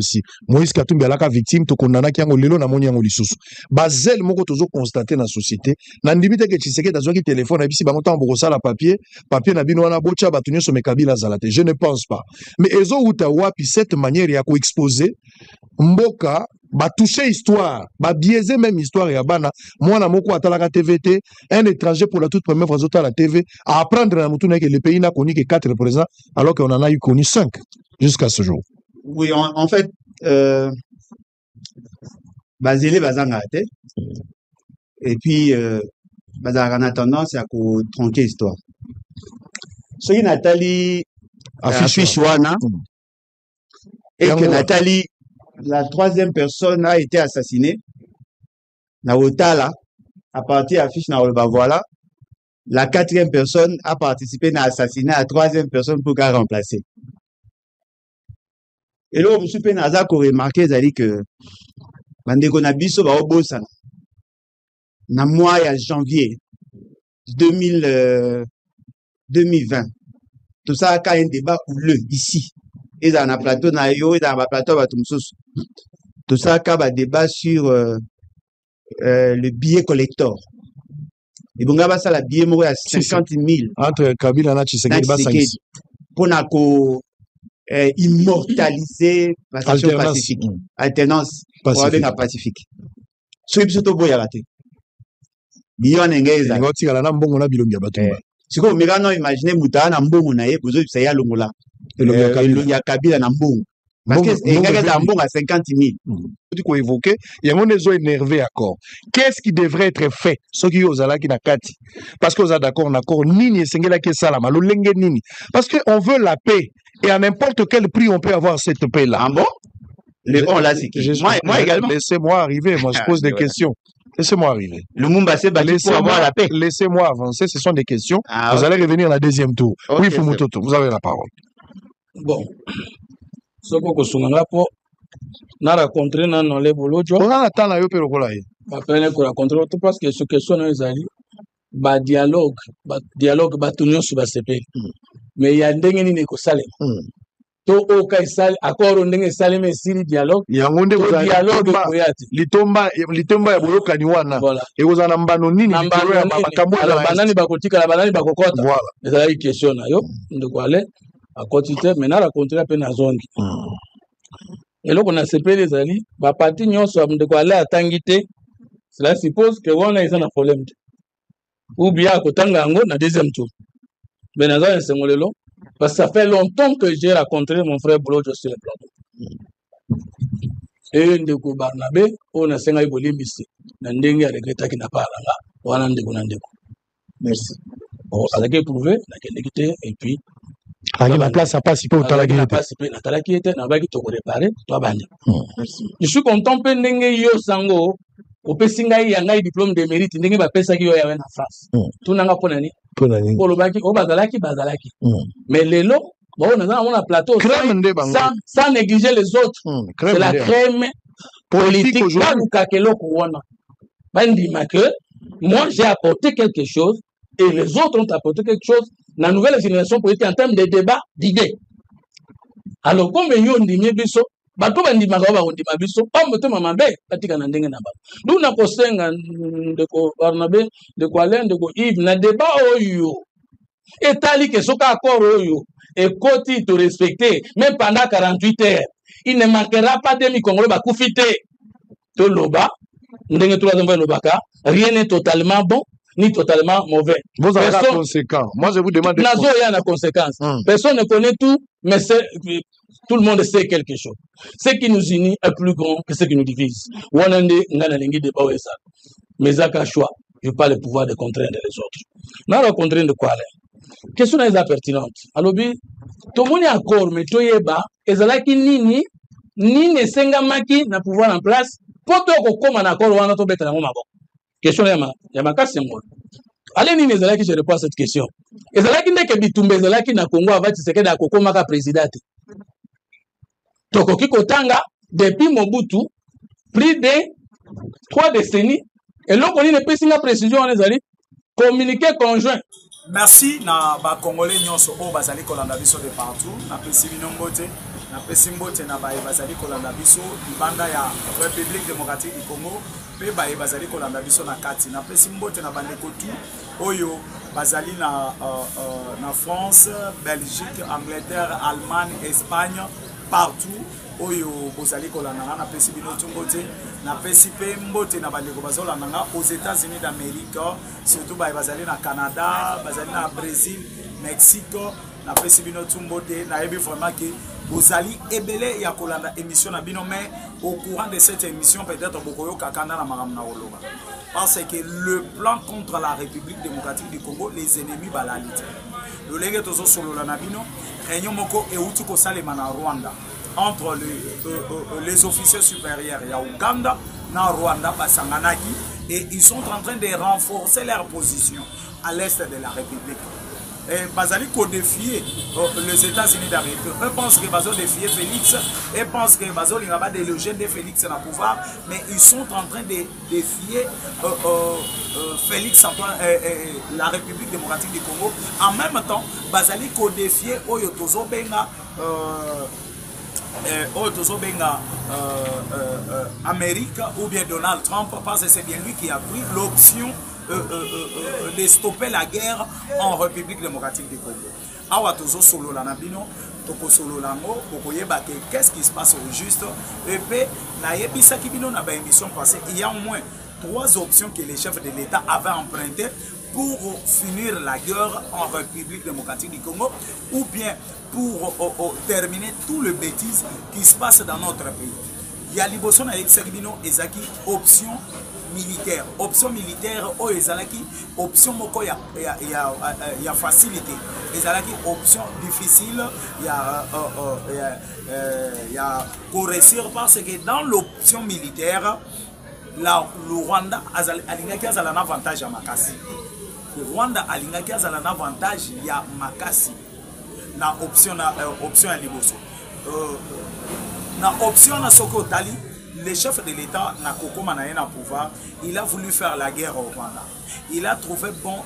si Moïse Katumbi alaka victime to kondana ki yango lelo na moni yango lisusu bazel moko tozo constater na société na ndimite ke Tshisekedi azwaki téléphone abisi bango tambo ko sala papier na bino wana bocha batu nyoso me Kabila zalate je ne pense pas mais ezo uta wapi cette manière ya ko exposer mboka ba toucher histoire ba biaiser même histoire ya bana mwana moko atalaka TVT un étranger pour la toute première fois à la TV à apprendre na mutuna que le pays n'a connu que 4 présidents alors qu'on en a eu connu 5 jusqu'à ce jour. Oui, en fait, Basile Bazanga et puis Bazanga a tendance à tronquer l'histoire. Ce qui Nathalie affiche Wana et que Nathalie, la troisième personne, a été assassinée. Naotala a parti affiche Naolba voilà. La quatrième personne a participé à l'assassinat à la troisième personne pour qu'elle remplacer. Et là, je suis pénazak pour remarquer que Bandeko Nabiso va au Bossana. Na mois de janvier 2020. Tout ça a un débat houleux ici. Et dans un plateau, et dans un plateau, tout ça a un débat sur le billet collector. Et bon, ça la billet mourir à 50 000. Entre Kabila et Tshisekedi. Pour immortaliser la station pacifique. Alternance pacifique. Ce qui est plutôt beau à la tête. Million d'engagés. Si vous imaginez Moutana Mbongo na vous avez ça Longola. Il y a Kabila na Mbongo. Parce que il y a Mbongo à 50 000. Tu peux évoquer, il y a un énervé accord. Qu'est-ce qui devrait être fait? Ce qui est là qui n'a kati. Parce que vous êtes d'accord, nini sengela ke salama, lo lenge nini. Parce que on veut la paix et à n'importe quel prix on peut avoir cette paix là. Ah bon? Moi également. Laissez-moi arriver, moi je pose des questions. Laissez-moi arriver. Le Mumba s'est battu pour avoir la paix. Laissez-moi avancer, ce sont des questions. Vous allez revenir à la deuxième tour. Okay, oui, Fumutoto, vous avez la parole. Bon. Ce que na rencontré na le bolojo. On a attend na yo pe lokola ye. Ba pene ko rencontré tout parce que ce question na ezali ba dialogue ba tunyo su ba sepe. Mais ya ndenge ni ko sale. To o kai sale accord ndenge sale mais siri dialogue. Ya ngonde ko dialogue ko yati. Litomba ya boloka ni wana. E ozana mbano nini litoro ya makambo. Alors banani ba kotika la banani ba kokota. Voilà. Ezali question na yo ndeko ale à quantité mais na rencontré pe na zongi. Et là, on a CP les alliés, bah, parti, nous sommes de quoi aller à Tangité. Cela suppose que on a un problème. Ou bien, à Kotangango, na deuxième tour. Benaza, c'est mon lelo. Parce que ça fait longtemps que j'ai rencontré mon frère Bolojo sur le plateau. Et de coup, Barnabé, on a 5 ans de ici. Nandengue a regretté qu'il n'a pas là. On a un dégoût. Merci. Bon, ça a été prouvé, la qualité, et puis. La place a participé au Talaki. Je suis content que yo sango au pesinga yanga diplôme de mérite ndenge ba pesa ki yo ya na France. Tout nanga ponani. Pour le baki o bazalaki. Mais lelo bon on a un plateau sans négliger les autres. C'est la crème politique ou kakelo kuona. Bandima que moi j'ai apporté quelque chose et les autres ont apporté quelque chose. La nouvelle génération politique en termes de débat, d'idées. Alors, comme nous dit biso, bato bandima ba ondima biso, pas moto mamambe, patika na ndenge na ba. Nous na kosenga de ko Barnabé, de ko Alain, de ko Yves na débat oyo. Et tali que soka accord oyo et koti to respecter même pendant 48 heures. Il ne manquera pas de mi Congolais ba kufite. To loba, ndenge to la lobaka, rien n'est totalement bon. Ni totalement mauvais. Vous avez la conséquence. Moi, je vous demande. Nazo, il y a la conséquence. Personne ne connaît tout, mais tout le monde sait quelque chose. Ce qui nous unit est plus grand que ce qui nous divise. Mais ça a choix. Je n'ai pas le pouvoir de contraindre les autres. Nous avons contraint de quoi aller. Question est pertinente. Alors, tout le monde est accord, mais tout est bas. Et c'est là qu'il ni ne senga maki na pouvoir en place. Pour tout comme un accord, on a tout bête dans mon mabon. Question Yamaka symbole. Allez ni nezalaki je réponds à cette question. Ezalaki ndeke bitumbe ezalaki na Congo avant Tshisekedi akoko maka président. Tokoki kotanga depuis Mobutu plus de 3 décennies et là on ne pesinga précision on ezali communiqué conjoint. Merci na ba Congolais nyonso o bazali kolanda biso de partout na pesi binombote na pesi mbote na baye bazali kolanda biso libanda ya République démocratique du Congo pe baye bazali kolanda biso na kati na pesi mbote na bandeko tu oyo bazali na France, Belgique, Angleterre, Allemagne, Espagne, partout oyo bozali kolanda na pesi bino tumbote na pesi pe mbote na bandeko bazolanda aux États-Unis d'Amérique, surtout baye bazali na Canada, bazali na Brésil, Mexique, na pesi bino tumbote na yebi vraiment que bozali ebele ya kolanda émission na bino, mais au courant de cette émission peut-être bokoyo kakanda na maram na oloba parce que le plan contre la République démocratique du Congo, les ennemis balalite le lege tozo solo la na bino réunion moko euti ko salema na Rwanda entre les officiers supérieurs ya Uganda na Rwanda basanganaki et ils sont en train de renforcer leur position à l'est de la République. Et Bazali défier les États-Unis d'Amérique. Eux pensent que Bazali défier Félix, eux pensent que Bazali n'a pas délogé de Félix dans le pouvoir, mais ils sont en train de défier Félix Antoine, la République démocratique du Congo. En même temps, Bazali défier Oyotozo Benga. Amérique ou bien Donald Trump, parce que c'est bien lui qui a pris l'option de stopper la guerre en République démocratique du Congo. Awa tozo solo la nabino, toko solo lango, bokoyeba ke qu'est-ce qui se passe au juste. Et puis na yebisa kibino na ba émission passée, il y a au moins 3 options que les chefs de l'État avaient empruntées pour finir la guerre en République démocratique du Congo ou bien pour terminer tout le bêtise qui se passe dans notre pays. Il y a l'Iboson avec Serbino et Zaki, option militaire. Option militaire, oh Ezalaki, option moko ya facilité. Ezalaki, option difficile, il y a correction parce que dans l'option militaire, le Rwanda a un avantage à Makassi. Le Rwanda a un avantage à Makassi. Na option à Liboso. Na option à Soko Tali, le chef de l'État n'a Koko Manayen à pouvoir. Il a voulu faire la guerre au Rwanda. Il a trouvé bon.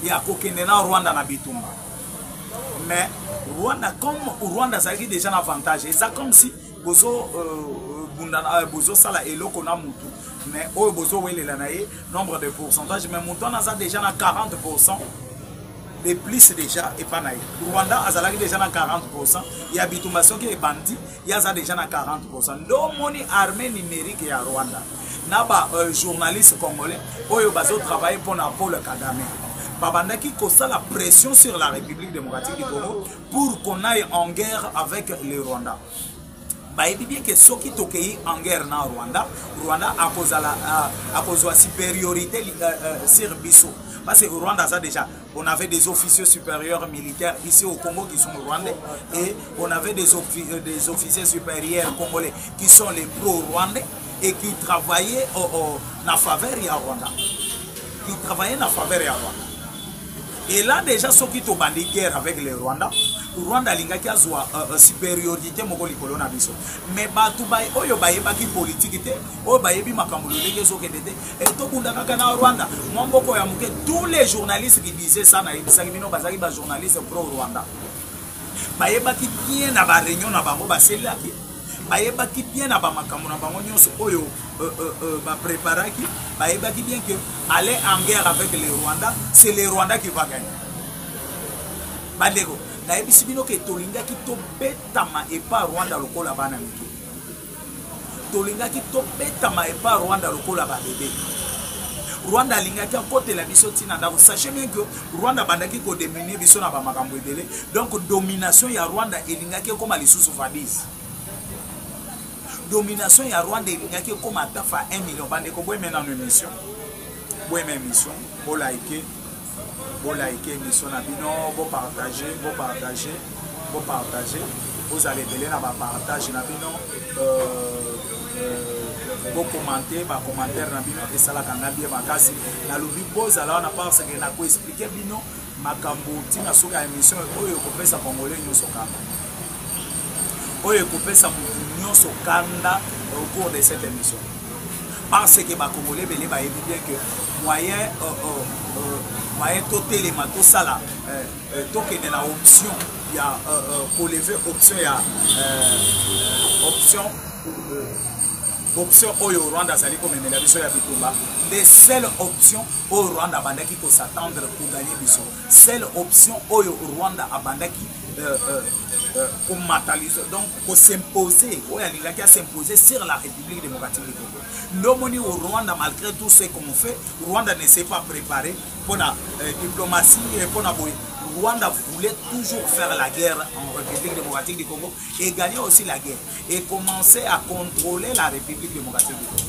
Il y a Kokenena Rwanda na Bitumba. Mais Rwanda, comme Rwanda, ça a déjà un avantage. Et ça, comme si Bozo Sala et Lokona Moutou. Mais au Bozo Welelanaye, nombre de pourcentage. Mais Moutou a déjà 40%. De plus déjà et pas naïf. Rwanda a déjà 40%. Il y a Bitumbaso qui est bandit, il y a déjà 40%. L'homoni armée numérique à Rwanda. Naba journaliste congolais, Oyo Bazo travaille pour Paul Kagame. Babandaki kosa la pression sur la République démocratique du Congo pour qu'on aille en guerre avec le Rwanda. Bah, il dit bien que ceux qui toquent en guerre dans Rwanda, Rwanda a cause de la supériorité sur Bissau. Parce que au Rwanda, ça déjà, on avait des officiers supérieurs militaires ici au Congo qui sont rwandais et on avait des officiers supérieurs congolais qui sont les pro-rwandais et qui travaillaient en faveur de Rwanda. Qui travaillaient en faveur de Rwanda. Et là déjà, ceux qui ont bandé guerre avec les Rwandais, Rwanda linga qui a supériorité mongoli kolona biso. Mais batu bay oyo baye baki politique te, oyo baye bi makambo leke zokedete. Et to kunda kaka na Rwanda, mongoko ya muke tous les journalistes qui disaient ça na ibisaki bino bazaki ba journalistes pro Rwanda. Baye baki bien na ba réunion na bango ba selaki. Baye baki bien na ba makambo na bango nyonso oyo ba préparaki, baye baki bien que aller en guerre avec les Rwandais, c'est les Rwandais qui va gagner. Bandego na ebisibino ke tolinga ki to betama et pas Rwanda lokola bana miki. Tolinga ki to betama et pas Rwanda lokola ba bébé. Rwanda linga ki côté la biso tina ndako. Sachez bien que Rwanda bandaki ko dominer biso na ba makambo ebele. Donc domination ya Rwanda elinga ki comme lisusu fadis. Domination ya Rwanda elinga ki comme atafa 1 million bandeko boy maintenant une émission. Boy même émission, bo liker. Vous likez l'émission, vous partagez, vous allez venir dans partage, vous commentez, vos commentaires, et ça la bien makasi. Na lobi pose alors na parce que na ko expliquer bino makambo tina soka émission oyo ko pesa congolais nyoso kanda. Oyo ko pesa mutu nyoso kanda au cours de cette émission. Parce que ba congolais belé ba bien que moyen to téléma to sala to que na option y a pour lever option il y a option au Rwanda sali comme la biso ya bitumba les seules options au Rwanda bandaki ko s'attendre pour gagner biso seule option au Rwanda abandaki pour mataliser donc pour s'imposer au yalingaki à s'imposer sur la République démocratique du Congo. Nomoni au Rwanda malgré tout ce qu'on fait Rwanda ne s'est pas préparé pour la diplomatie et pour la Rwanda voulait toujours faire la guerre en République démocratique du Congo et gagner aussi la guerre et commencer à contrôler la République démocratique du Congo.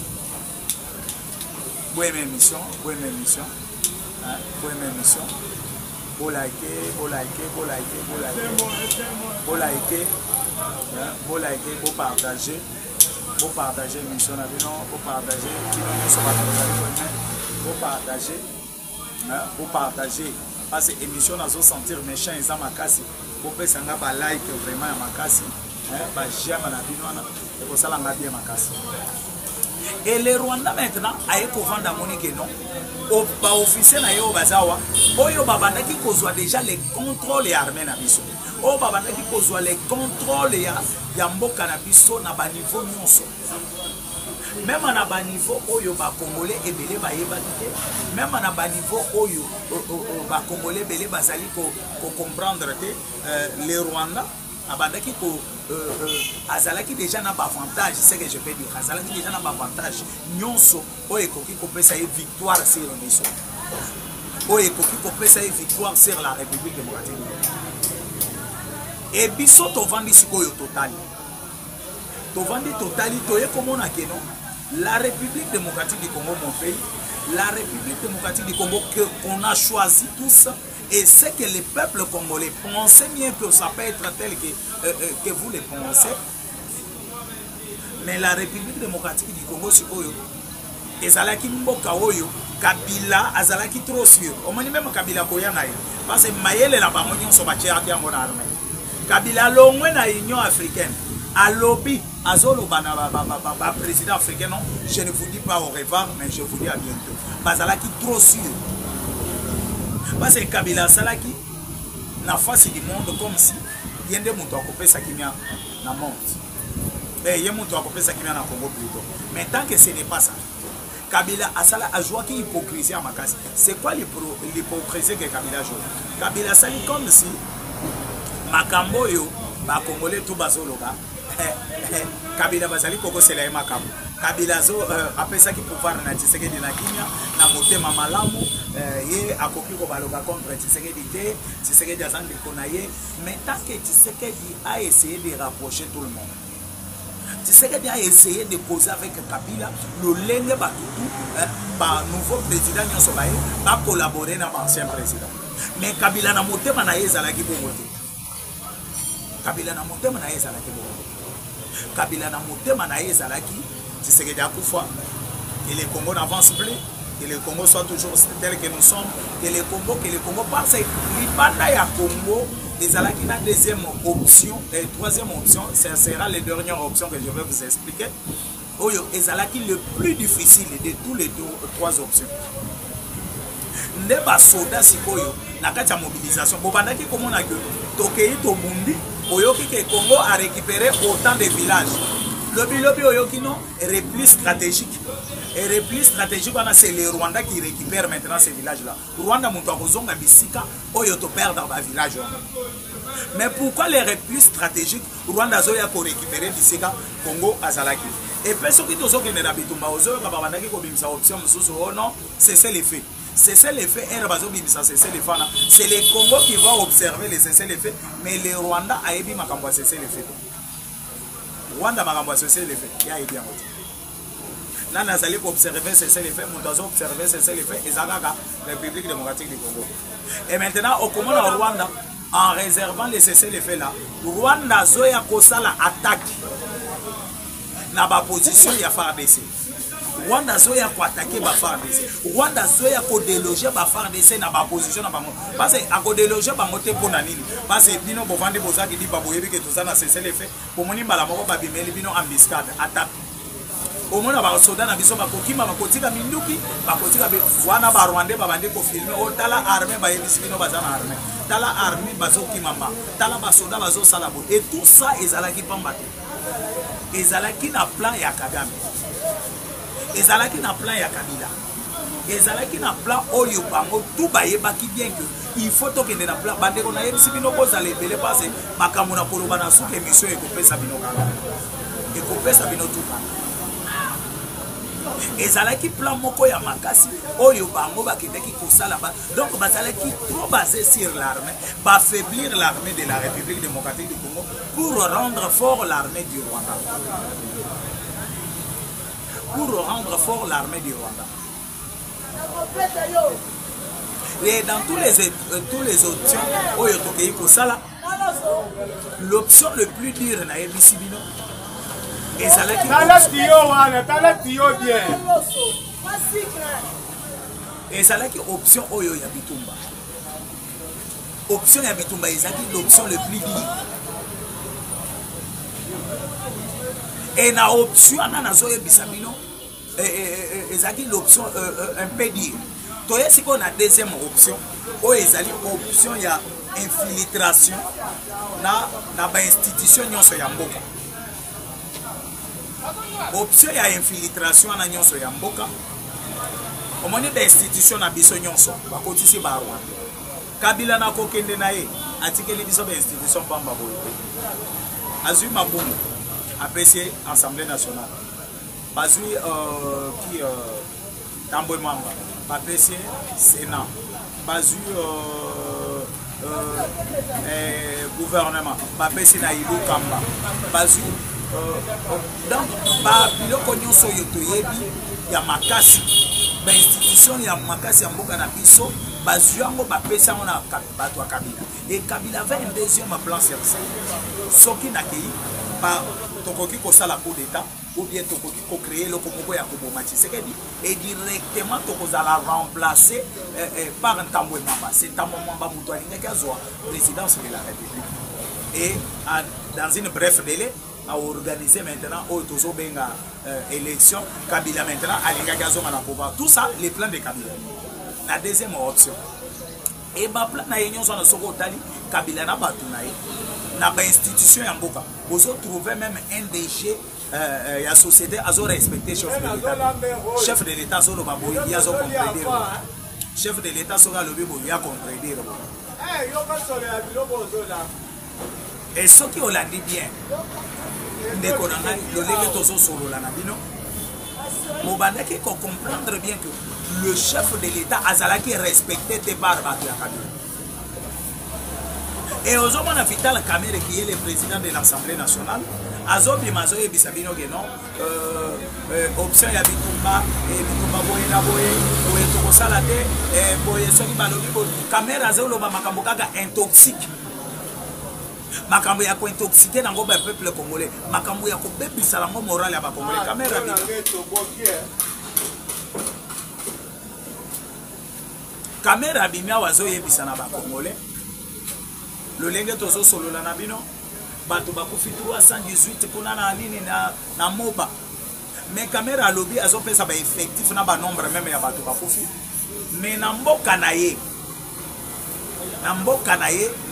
Bonne émission, bonne émission, hein, bonne émission. Vous likez, vous likez, vous likez, vous likez, vous likez, vous likez, vous partagez l'émission, vous partagez, vous partagez, vous partagez. Parce que l'émission n'a pas sentir méchant et ça m'a cassé. Vous pouvez s'en avoir like vraiment à ma casse. J'aime la vie et pour ça la bien ma casse. Et les Rwandais maintenant, à vendre à Monique non. Au officiel na yo bazawa, oyo babanda qui kozwa déjà les contrôles armés na biso. O babanda qui kozwa les contrôles ya mboka na biso na ba niveau nyonso. Même à bas niveau oyo ba congolais ebele ba yebaki même à bas niveau oyo ba congolais belé bazali ko comprendre que les Rwandais abandaki ko azalaki déjà na avantage c'est que je peux dire azalaki déjà na avantage nyonso oyo ekoki kopesa ye victoire sur biso oyo ekoki kopesa ye victoire sur la République démocratique et biso tovandi sikoyo totali toye komona keno la République démocratique du Congo, mon pays, la République démocratique du Congo qu'on a choisi tous, et c'est que les peuples congolais pensaient bien que ça peut être tel que vous le pensez, mais la République démocratique du Congo, c'est Oyo. Et Zalaki Mboka Oyo, Kabila, Azalaki trop sûr. On m'a dit même Kabila Koyanaï, parce que Mayele la Bamonion sont battus à mon armée. Kabila Longwe na Union africaine. À lobby, à Zolo président africain, non, je ne vous dis pas au revoir, mais je vous dis à bientôt. Bazalaki trop sûr. Parce que Kabila Salaki n'a face du monde comme si il y a des gens qui ont coupé ça qui vient dans le monde. Il y a des gens qui ont coupé ça qui vient dans le Congo plutôt. Mais tant que ce n'est pas ça, Kabila Asala a joué qui hypocrisie à ma casse. C'est quoi l'hypocrisie que Kabila joue? Kabila Sali comme si Makambo yo, ba Congolais tout bazologa. Kabila bazali koko sela e makambo Kabila zo apesa ki pouvoir na Tshisekedi na kimia na motema malamu ye akoki ko baloga contre Tshisekedi te Tshisekedi azande konaye mais tant que Tshisekedi a essayé de rapprocher tout le monde Tshisekedi a essayé de causer avec Kabila le lenge batutu ba nouveau président nyonso baye ba collaborer na ancien président mais Kabila na motema na ezalaki bongo te Kabila na motema na ezalaki bongo Kabila na motema na ezalaki Tshisekedi akufa que le Congo n'avance plus que le Congo soit toujours tel que nous sommes que le Congo parce que l'Ibanda ya Congo ezalaki na deuxième option et troisième option ce sera la dernière option que je vais vous expliquer oyo ezalaki le plus difficile de tous les trois options nde ba soda sikoyo na kati ya mobilisation bobandaki komona que tokei to bundi oyoki que Congo a récupéré autant de villages. Lobi oyoki non repli stratégique. Et repli stratégique, c'est les Rwandais qui récupèrent maintenant ces villages-là. Rwanda monte en zonga bisika oyoto perdre dans village. Mais pourquoi les replis stratégiques Rwanda zoya pour récupérer bisika Congo azalaki? Et puis ceux qui tozo qui n'a bitumba ozo kababandaki ko bimisa option mususu oh non, c'est ça l'effet. C'est ça l'effet, c'est le Congo qui va observer les cessez-le-feu, mais le Rwanda a ébi makambo à cessez-le-feu. Rwanda makambo à cessez-le-feu, il y a bien. Là, nous allons observer cessez-le-feu, nous allons observer cessez-le-feu, et ça la République démocratique du Congo. Et maintenant, au commande au Rwanda, en réservant les cessez-le-feu là, Rwanda zoya kosala attaque. Na ba position ya FARDC. Rwanda zoya ko attaquer ba FARDC. Rwanda zoya ko déloger ba FARDC na ba position na ba mo. Parce que a ko déloger ba moté pona nini. Parce que bino bovande bozaki di ba boyebi que tout ça na cessé les faits. Pour moni mbala moko ba bimeli bino embuscade attaque. omona basoda na biso bakokima bakotika minduki bakotika wana barwandais babandi kofilme otala armée bayebisi bino baza na armée tala armée bazokimama tala basoda bazosala boye et tout ça ezalaki pamba te ezalaki na plan ya Kagame ezalaki na plan ya Kabila ezalaki na plan oyo bango tout bayebaki bien que il faut tokende na plan bandeko na yebisi bino kozala ebele parce makambo na koloba na suka émission ekopesa bino kaka ekopesa bino tuka ezalaki plan moko ya makasi oyo bango bakendaki kosala ba donc bazalaki trop basé sur l'armée affaiblir l'armée de la République démocratique du Congo pour rendre fort l'armée du Rwanda pour rendre fort l'armée du Rwanda. Et dans tous les options oyo tokei kosala l'option le plus dure na yebisi bino ezalaki ezalaki option oyo ya bitumba option ya bitumba ezalaki l'option le plus dure et na option ana nazoyebisa bino ezalaki l'option un peu dure toye sikoyo na deuxième option oyo ezali option ya infiltration na bainstitution nyonso ya mboka option ya infiltration wana nyonso ya mboka omoni bainstitution na biso nyonso bakotisi barwanda Kabila na kokende na ye atikeli biso bainstitution pamba boye azwi mabungu apesi Assemblée nationale bazwi ki Tambwe Mamba bapesi Sénat bazwi gouvernement bapesi na Ilu Kamba bazwi donc biloko nyonso oyo toyebi ya makasi bainstitution ya makasi ya mboka na biso bazwi yango bapesi yango na bato ya Kabila et Kabila avait un deuxième plan sur ça soki nakei tokoki kosala coup d'état ou bien tokoki ko-créer loko moko ya koboma Tshisekedi et directement tokozala remplacé par Tambwe Mamba. C'est Tambwe Mamba moto alingaki azwa présidence de la République et dans une bref délai a organisé maintenant Otozo Benga élection Kabila maintenant alingaki azonga na pouvoir. Tout ça les plans de Kabila. La deuxième option et ba plan na yenyo so na soko tali Kabila na batu na ye na ba institution ya mboka bozo trouver même un DG ya société azo respecter chef de l'état solo ba boy ya zo comprendre chef de l'état solo lobi boy ya comprendre et ce qui on l'a dit bien ndeko na ngai lo lenge tozo solo la na bino mobandaki ko comprendre bien que le chef de l'état azalaki respecté par bato ya Kabila. Et aujourd'hui, on a Vital Kamerhe qui est le président de l'Assemblée nationale. Azobi Mazo et Bisabino Genon, option ya Bitumba, et Bitumba Boye na Boye, Boye Toko Salate, et Boye Soki Balobi, Kamerhe Azolo Makambokaga intoxique. Makambo ya ko intoxiquer dans le peuple congolais. Makambo ya ko bebisa la morale ya ba Congolais. Kamerhe Kamerhe abimia wazo yebisa na ba Congolais. Le lenge tozo solo la nabino bato bakufi 318 kuna na nini na moba mais Kamerhe alobi azopesa ba effectif na ba nombre même ya bato bakufi mais na mboka na ye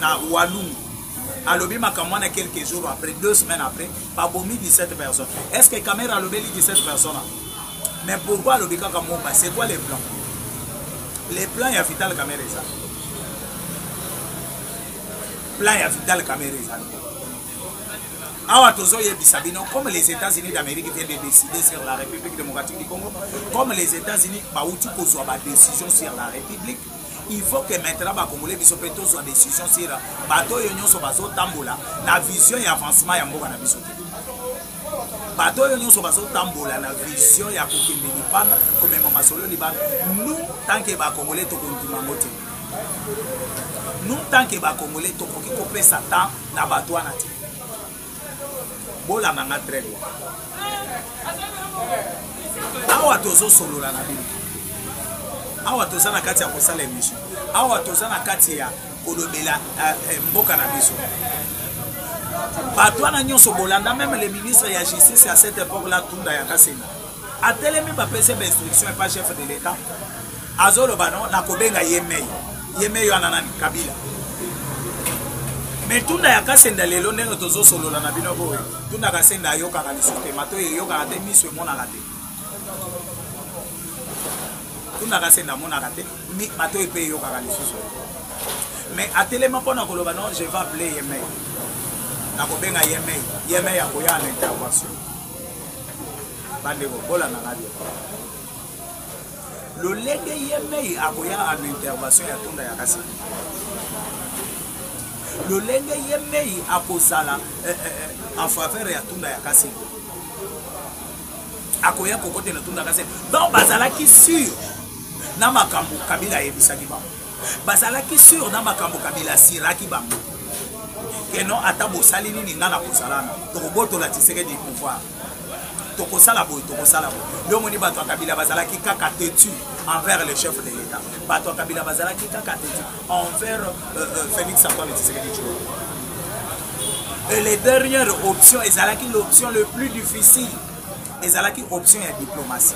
na Walungu alobi makamwa na quelques jours après 2 semaines après pas bomi 17 personnes. Est-ce que Kamerhe alobi 17 personnes? Mais pourquoi alobi kaka moba? C'est quoi les plans? Les plans ya Vital Kamerhe ça plan ya Vital Kamerhe. Awa tozo yebisa bino comme les États-Unis d'Amérique viennent de décider sur la République démocratique du Congo, comme les États-Unis bauti kozwa ba décision sur la République, il faut que maintenant ba Congolais biso peto zo décision sur bato yo nyonso bazo tambola na vision ya avancement ya mboka na biso. Bato yo nyonso bazo tambola na vision ya kokende libanda comme mama solo libanda. Nous tant que ba Congolais to kontima ngote. Nous, tant que les Congolais, nous avons fait ça dans la bateau. Nous avons très bien. Awa tozo solo la nabi. Awa toza na kati ya kosala émission. Awa toza na kati ya kolobela mboka na biso. Bateau na nyonso bolanda même le ministre ya justice à cette époque là tunda ya Kasena. atelemi bapesi instruction pas chef de l'état azoloba no nakobenga yemei wana nani Kabila mais tunda ya kasenda lelo ndenge tozosolola na bino boye tunda kasenda ayokaka lisusu te mato eyokaka te miso emonaka te tunda kasenda amonaka te mato epe eyokaka lisusu mais atelema mpona koloba non je vais appeler yemei nakobenga yemei akoya na intervention bandeko bolanda na bio lolenge yemei akoya en intervention ya tunda ya kasi lolenge yemei akozala en faveur ya tunda ya kasi akoya kokote na tunda ya kasi donc bazalaki sûr na makambo Kabila yebisaki bango bazalaki sûr na makambo Kabila siraki bango keno ata bosali nini nga na kozalana tokobotola Tshisekedi du pouvoir tokosala boye leo moni bato ya Kabila bazalaki kaka têtu envers le chef de l'état bato ya Kabila bazalaki kaka têtu envers Félix Antoine Tshisekedi Tshilombo. Et les dernières options ezalaki l'option le plus difficile ezalaki option ya diplomatie.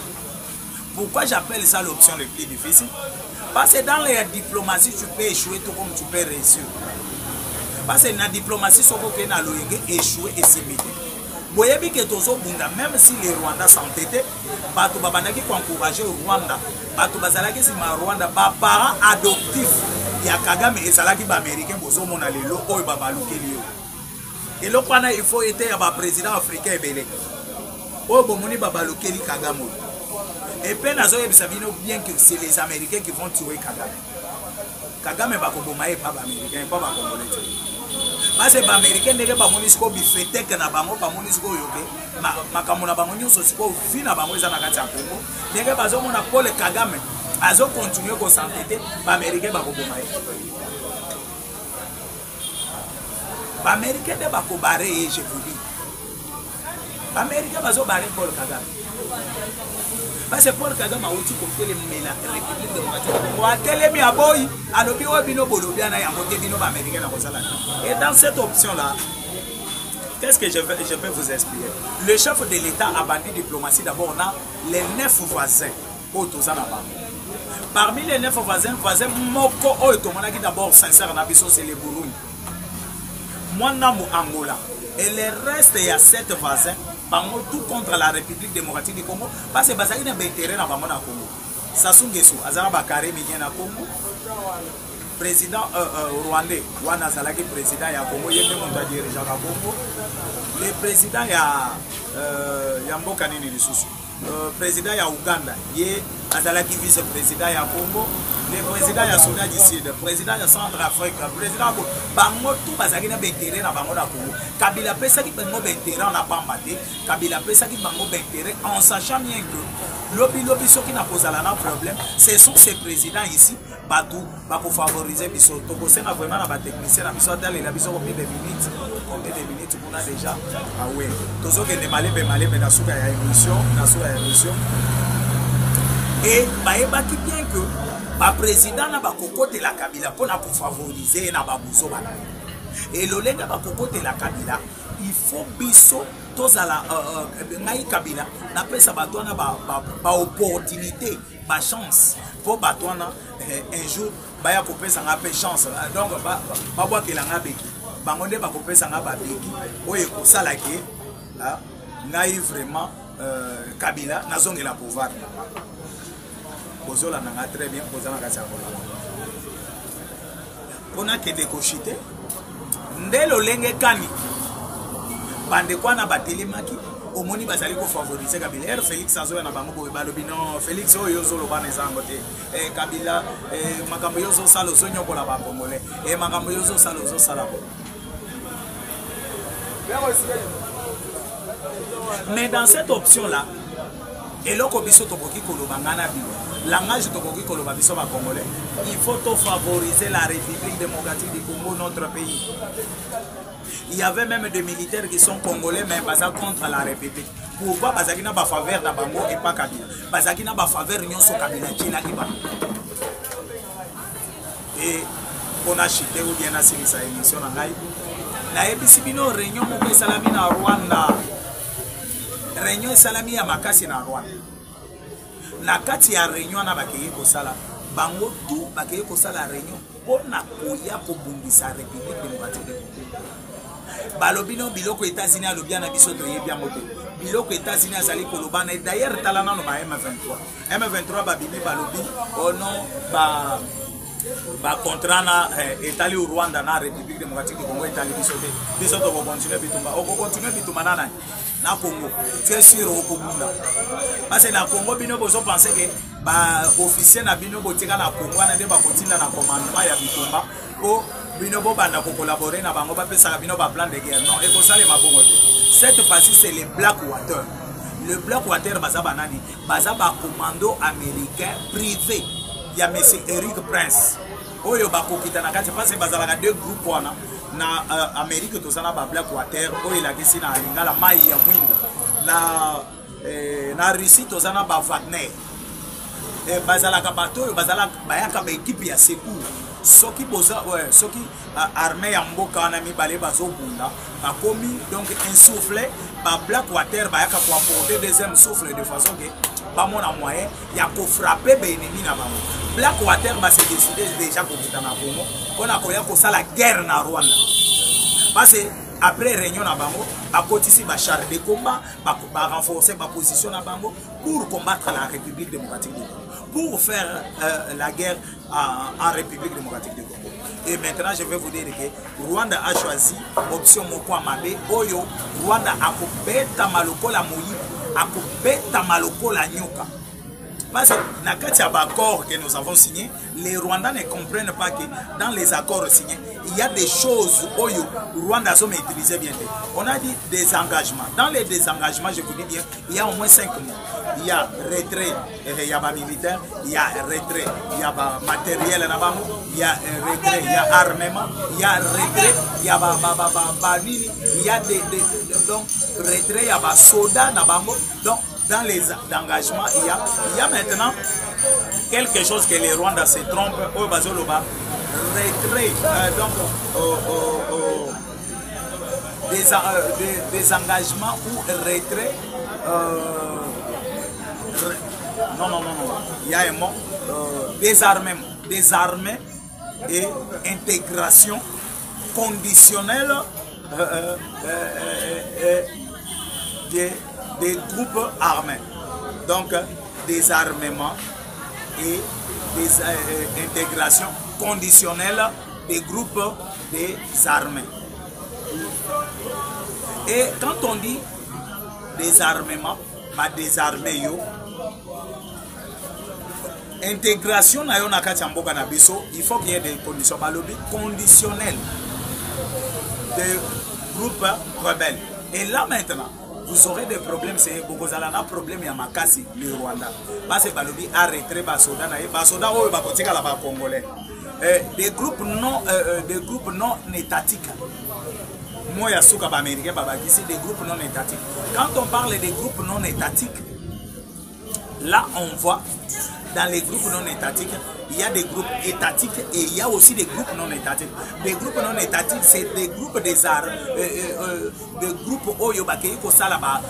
Pourquoi j'appelle ça l'option le plus difficile? Parce que dans la diplomatie tu peux échouer tout comme tu peux réussir. Parce que dans la diplomatie soko ke na loyenge échouer et s'imiter. Boyebi ke tozo bunda même si les Rwandais s'entêtaient, bato babandaki ko encourager Rwanda, bato bazalaki si ma Rwanda ba parents adoptifs ya Kagame ezalaki ba américain bozo mona lelo oyo babalukeli yo. Et le pana il faut être ba président africain ebele. Oyo bomoni babalukeli Kagame. Et puis nazo yebisa bino bien que c'est les Américains qui vont tuer Kagame. Kagame bakoboma e pas ba américain pas ba congolais. Parce que les Américains ne pas monisco bifete que na bango pas monisco yoke makambo na bango nyonso siko vi na bango eza na kati ya Congo ndenge bazomona Paul Kagame azo continuer ko s'entêter ba Américain bakoboma ye ba Américain de bakobare je vous dis ba Américain bazo bare Paul Kagame parce que Paul Kagame a aussi compté les la République démocratique du Congo a telemi aboyi alobi obino bolobia na yango te bino ba Américain na kosala. Et dans cette option là qu'est-ce que je vais vous expliquer? Le chef de l'État a banni diplomatie. D'abord on a les 9 voisins autozana bango. Parmi les 9 voisins moko oyo tomonaki d'abord sincère na biso c'est le Burundi mwana mu Angola et le reste il y a 7 voisins bango tout contre la République démocratique du Congo parce que bazaki na intérêt na bango na Congo. Sassou Nguesso azala bakare mi na Congo. Président rwandais wana azalaki président ya Congo yende moto a dirigeant na Congo. Le président ya mboka nini lisusu président ya Uganda ye azalaki vice président ya Congo. Le président ya Soudan du Sud, président ya Centrafrique, président bango tout bazaki na intérêt na bango na Congo. Kabila pesaki bango intérêt na pambate, Kabila pesaki bango intérêt en sachant bien que lobi soki na kozala na problème, ce sont ces présidents ici batou ba pour favoriser biso. To kosena vraiment na ba technicien na biso tali la biso combien de minutes on a déjà ah ouais. Tozo ke ne malebe na suka ya émission, et baebaki bien que ba président na ba kokote la Kabila pour favoriser na ba buzo bana. Et l'olenga ba kokote la Kabila, il faut biso tozala ngai Kabila na pesa batwana ba opportunité, ba chance pour batwana un jour ba ya kopesa nga pe chance. Donc ba bwa ke la nga beki. Bangonde ba kopesa nga ba beki oye ko sala ke ngai vraiment Kabila nazongela pouvoir. Bozola nanga très bien posana kasa kola. Pona ke décochité ndelo lenge kani bande kwana batelemaki omoni bazali ko favoriser Kabila. Félix azoya na bango boye balobi non Félix oyo zolo bana ezango te Kabila makambo yozo sala zonyokola ba congolais makambo yozo sala zo sala ko. Mais dans cette option là eloko biso tokoki koloba ngana bino langage tokoki koloba biso ba congolais il faut favoriser la République démocratique du Congo, notre pays. Il y avait même des militaires qui sont congolais mais basés contre la République. Pourquoi bazaki na ba faveur na bango et pas Kabila? Bazaki na ba faveur nyonso Kabila kina kiba. Et on a chité ou bien assis sa émission na ngai na ebisi bino réunion mo pesalami na Rwanda. réunion esalami ya makasi na Rwanda na kati ya réunion na bakeye kosala bango tout bakeye kosala réunion mpona koya kobundisa République démocratique de Congo balobi no biloko États-Unis alobi na biso toyebi yango te biloko États-Unis azali koloba na d'ailleurs tala nano ba M23 babimi balobi ono ba contrat na etali au Rwanda na République démocratique du Congo etali biso to continuer bitumba oko continuer bitumba na Congo tu es sûr oko bunda parce que na Congo bino bozo penser que ba officier na bino botika na Congo na nde ba continue na commandement ya bitumba ko bino bo banda ko collaborer na bango ba pesa bino ba plan de guerre non et ko sale mabongo te cette fois-ci c'est les Blackwater. Le Blackwater baza banani baza ba commando américain privé. Il y a M. Eric Prince. Oyo bakokita na kati parce que bazalaka deux groupes wana na Amérique tozana ba Blackwater oyo la kisi na lingala mai ya mwinda na Russie tozana ba Wagner. Bazalaka bato oyo bazalaka bayaka ba équipe ya secours. Soki boza soki armée ya mboka na mibale bazobunda bakomi donc insoufflé ba Blackwater bayaka ko apporter deuxième souffle de façon que pas mon moyen il y a ko frapper ba ennemi na bango Blackwater va se décider déjà pour quitter na Congo on a koya ko sala guerre na Rwanda parce que après réunion na bango ba kotisi ba char de combat ba renforcer ba position na bango pour combattre la République démocratique du Congo pour faire la guerre en République démocratique du Congo. Et maintenant, je vais vous dire que Rwanda a choisi option Moko Mabe. Oyo, Rwanda a coupé maloko la moyi, a coupé maloko la nyoka. Parce que dans les accords que nous avons signés, les Rwandais ne comprennent pas que dans les accords signés, il y a des choses où Rwanda a maîtrisé bien. On a dit des engagements. Dans les désengagements, je vous dis bien, il y a au moins 5 mots. Il y a retrait, il y a militaire, il y a retrait, il y a matériel, il y a retrait, il y a armement, il y a retrait, il y a il y a des donc retrait, il y a soldats, donc dans les engagements, il y a maintenant quelque chose que les Rwandais se trompent au Bazoloba, retrait, donc des engagements ou retrait. Non, il y a un mot, désarmement et intégration conditionnelle des groupes armés. Donc, désarmement et intégration conditionnelle des groupes des armées. Et quand on dit désarmement, désarmer yo, intégration na yo na kati mboka na biso, il faut qu'il y ait des conditions conditionnelles de groupes rebelles. Et là maintenant, vous aurez des problèmes, c'est beaucoup de problèmes à Makasi, le Rwanda. Parce que balobi a retrait basoda na basoda o bakotika la ba congolais. Des groupes non étatiques. Moi ya souka ba américain ba ici des groupes non étatiques. Quand on parle des groupes non étatiques, là on voit dans les groupes non étatiques, il y a des groupes étatiques et il y a aussi des groupes non étatiques. Des groupes non étatiques, c'est des groupes des armes, des groupes oyo bakei ko sala ba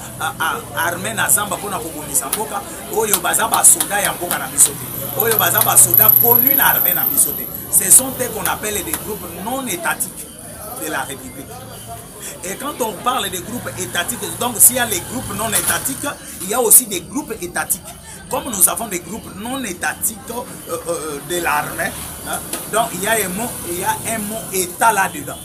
armée na zamba pona ko bonisa mboka, oyo baza ba soldats ya mboka na bisote. Oyo baza ba soldats connus na armée na bisote. Ce sont eux qu'on appelle des groupes non étatiques de la République. Et quand on parle des groupes étatiques, donc s'il y a les groupes non étatiques, il y a aussi des groupes étatiques. Comme nous avons des groupes non étatiques de l'armée, hein, donc il y a un mot État là-dedans.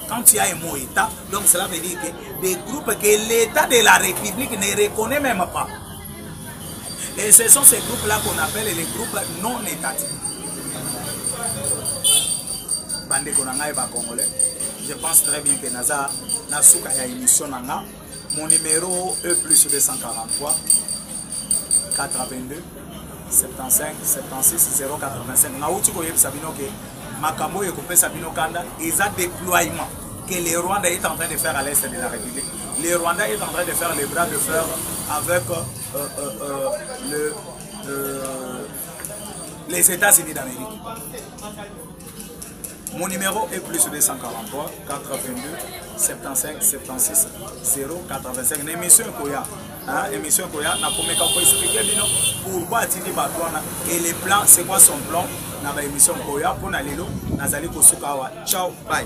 Quand il y a un mot État, donc cela veut dire que des groupes que l'État de la République ne reconnaît même pas. Et ce sont ces groupes-là qu'on appelle les groupes non étatiques. Bande Konanga et Congolais. Je pense très bien que Naza Nasuka y a émission Nanga. Mon numéro est plus 243 82 75 76 085. Naouti Koyeb Sabino que Makambo et Kopé Sabino Kanda, ils ont déploiement que les Rwandais est en train de faire à l'est de la République. Les Rwandais est en train de faire les bras de fer avec les États-Unis d'Amérique. Mon numéro est plus 243 82 75 76 085. Une émission Koya. Émission Koya, na komeka ko expliquer bino pourquoi atindi batwana et les plans, c'est quoi son plan na ba émission Koya pour na lelo nazali kosuka wa. Ciao, bye.